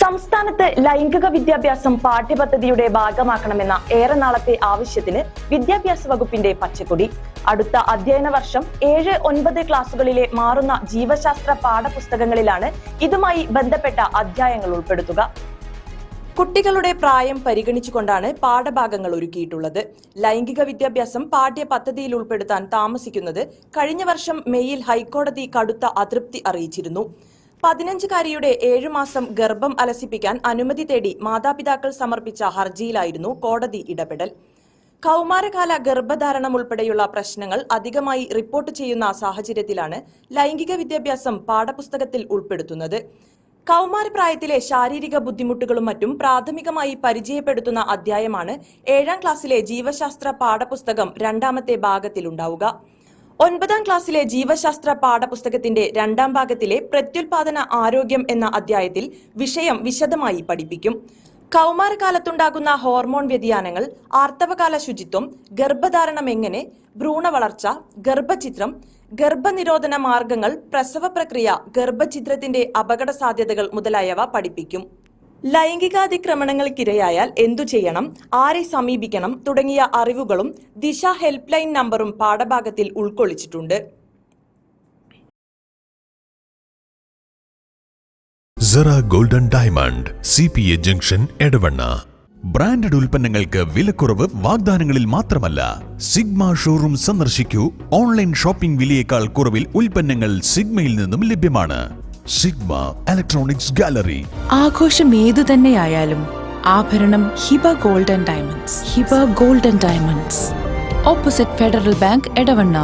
സംസ്ഥാനത്ത് ലൈംഗിക വിദ്യാഭ്യാസം പാഠ്യപദ്ധതിയുടെ ഭാഗമാക്കണമെന്ന ഏറെ നാളത്തെ ആവശ്യത്തിന് വിദ്യാഭ്യാസ വകുപ്പിന്റെ പച്ചക്കൊടി. അടുത്ത അധ്യയന വർഷം 7-9 ക്ലാസുകളിലെ മാറുന്ന ജീവശാസ്ത്ര പാഠപുസ്തകങ്ങളിലാണ് ഇതുമായി ബന്ധപ്പെട്ട അധ്യായങ്ങൾ ഉൾപ്പെടുത്തുക. കുട്ടികളുടെ പ്രായം പരിഗണിച്ചുകൊണ്ടാണ് പാഠഭാഗങ്ങൾ ഒരുക്കിയിട്ടുള്ളത്. ലൈംഗിക വിദ്യാഭ്യാസം പാഠ്യപദ്ധതിയിൽ ഉൾപ്പെടുത്താൻ താമസിക്കുന്നത് കഴിഞ്ഞ വർഷം മെയ്യിൽ ഹൈക്കോടതി കടുത്ത അതൃപ്തി അറിയിച്ചിരുന്നു. 15-കാരിയുടെ 7 മാസം ഗർഭം അലസിപ്പിക്കാൻ അനുമതി തേടി മാതാപിതാക്കൾ സമർപ്പിച്ച ഹർജിയിലായിരുന്നു കോടതി ഇടപെടൽ. കൗമാരകാല ഗർഭധാരണം ഉൾപ്പെടെയുള്ള പ്രശ്നങ്ങൾ അധികമായി റിപ്പോർട്ട് ചെയ്യുന്ന സാഹചര്യത്തിലാണ് ലൈംഗിക വിദ്യാഭ്യാസം പാഠപുസ്തകത്തിൽ ഉൾപ്പെടുത്തുന്നത്. കൗമാരപ്രായത്തിലെ ശാരീരിക ബുദ്ധിമുട്ടുകളും മറ്റും പ്രാഥമികമായി പരിചയപ്പെടുത്തുന്ന അധ്യായമാണ് 7ാം ക്ലാസ്സിലെ ജീവശാസ്ത്ര പാഠപുസ്തകം 2ാമത്തെ ഭാഗത്തിലുണ്ടാവുക. 9ാം ക്ലാസ്സിലെ ജീവശാസ്ത്ര പാഠപുസ്തകത്തിന്റെ 2ാം ഭാഗത്തിലെ പ്രത്യുൽപാദന ആരോഗ്യം എന്ന അധ്യായത്തിൽ വിഷയം വിശദമായി പഠിപ്പിക്കും. കൗമാരകാലത്തുണ്ടാകുന്ന ഹോർമോൺ വ്യതിയാനങ്ങൾ, ആർത്തവകാല ശുചിത്വം, ഗർഭധാരണം എങ്ങനെ, ഭ്രൂണവളർച്ച, ഗർഭഛിദ്രം, ഗർഭനിരോധന മാർഗങ്ങൾ, പ്രസവ പ്രക്രിയ, ഗർഭഛിദ്രത്തിന്റെ അപകട സാധ്യതകൾ മുതലായവ പഠിപ്പിക്കും. ലൈംഗികാതിക്രമണങ്ങൾക്കിരയായാൽ എന്തു ചെയ്യണം, ആരെ സമീപിക്കണം തുടങ്ങിയ അറിവുകളും ദിശ ഹെൽപ്പ് ലൈൻ നമ്പറും പാഠഭാഗത്തിൽ ഉൾക്കൊള്ളിച്ചിട്ടുണ്ട്. Sera golden diamond, CPA junction, Edavanna. Branded ഉൽപ്പന്നങ്ങൾക്ക് വിലക്കുറവ് വാഗ്ദാനങ്ങളിൽ മാത്രമല്ല, സിഗ്മ ഷോറൂം സന്ദർശിക്കൂ. ഓൺലൈൻ ഷോപ്പിംഗ് വിലയേക്കാൾ കുറവിൽ ഉൽപ്പന്നങ്ങൾ സിഗ്മയിൽ നിന്നും ലഭ്യമാണ്. Sigma electronics gallery. ആഘോഷം ഏതു തന്നെയായാലും ആഭരണം Hiba golden diamonds. Hiba golden diamonds, opposite Federal Bank, Edavanna.